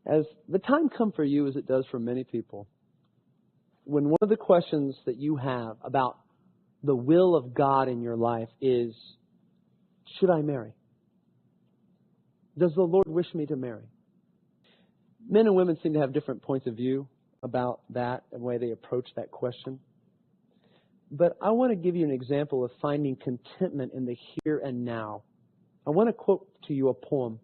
As the time come for you as it does for many people, when one of the questions that you have about the will of God in your life is, should I marry? Does the Lord wish me to marry? Men and women seem to have different points of view about that and the way they approach that question. But I want to give you an example of finding contentment in the here and now. I want to quote to you a poem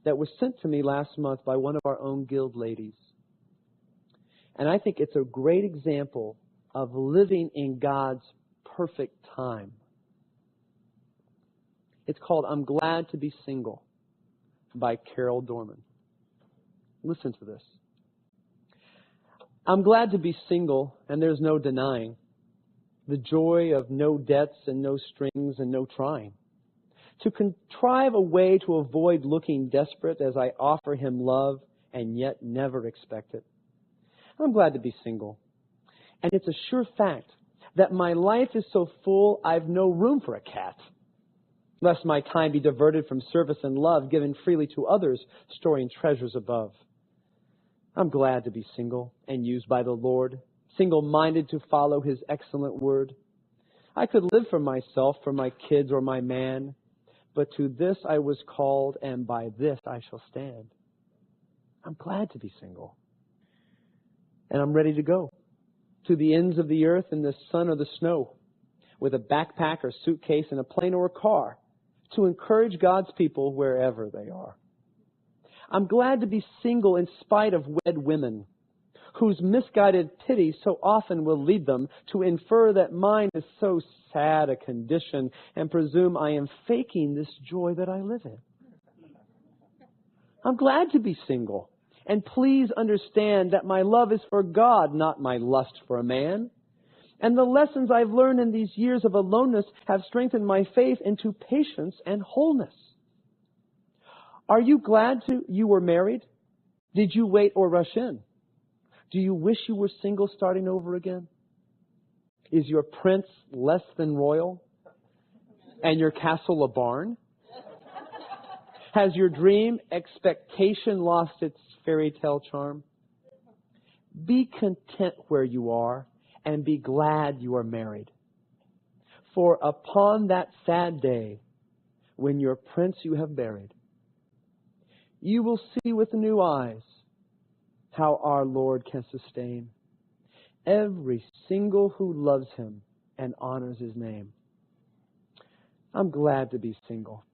that was sent to me last month by one of our own guild ladies. And I think it's a great example of living in God's perfect time. It's called I'm Glad to Be Single by Carol Dorman. Listen to this. I'm glad to be single, and there's no denying the joy of no debts and no strings and no trying. To contrive a way to avoid looking desperate as I offer him love and yet never expect it. I'm glad to be single. And it's a sure fact that my life is so full I've no room for a cat, lest my time be diverted from service and love given freely to others, storing treasures above. I'm glad to be single and used by the Lord, single-minded to follow his excellent word. I could live for myself, for my kids or my man, but to this I was called, and by this I shall stand. I'm glad to be single. And I'm ready to go to the ends of the earth in the sun or the snow, with a backpack or suitcase and a plane or a car, to encourage God's people wherever they are. I'm glad to be single in spite of wed women, whose misguided pity so often will lead them to infer that mine is so sad a condition and presume I am faking this joy that I live in. I'm glad to be single, and please understand that my love is for God, not my lust for a man. And the lessons I've learned in these years of aloneness have strengthened my faith into patience and wholeness. Are you glad you were married? Did you wait or rush in? Do you wish you were single starting over again? Is your prince less than royal? And your castle a barn? Has your dream expectation lost its fairy tale charm? Be content where you are and be glad you are married. For upon that sad day, when your prince you have buried, you will see with new eyes how our Lord can sustain every single who loves him and honors his name. I'm glad to be single,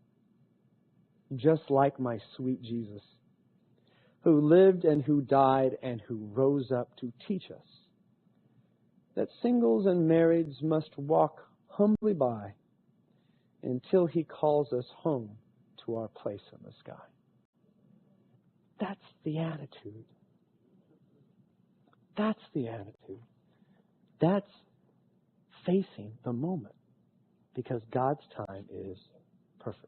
just like my sweet Jesus, who lived and who died and who rose up to teach us that singles and marrieds must walk humbly by until he calls us home to our place in the sky. That's the attitude. That's the attitude. That's facing the moment, because God's time is perfect.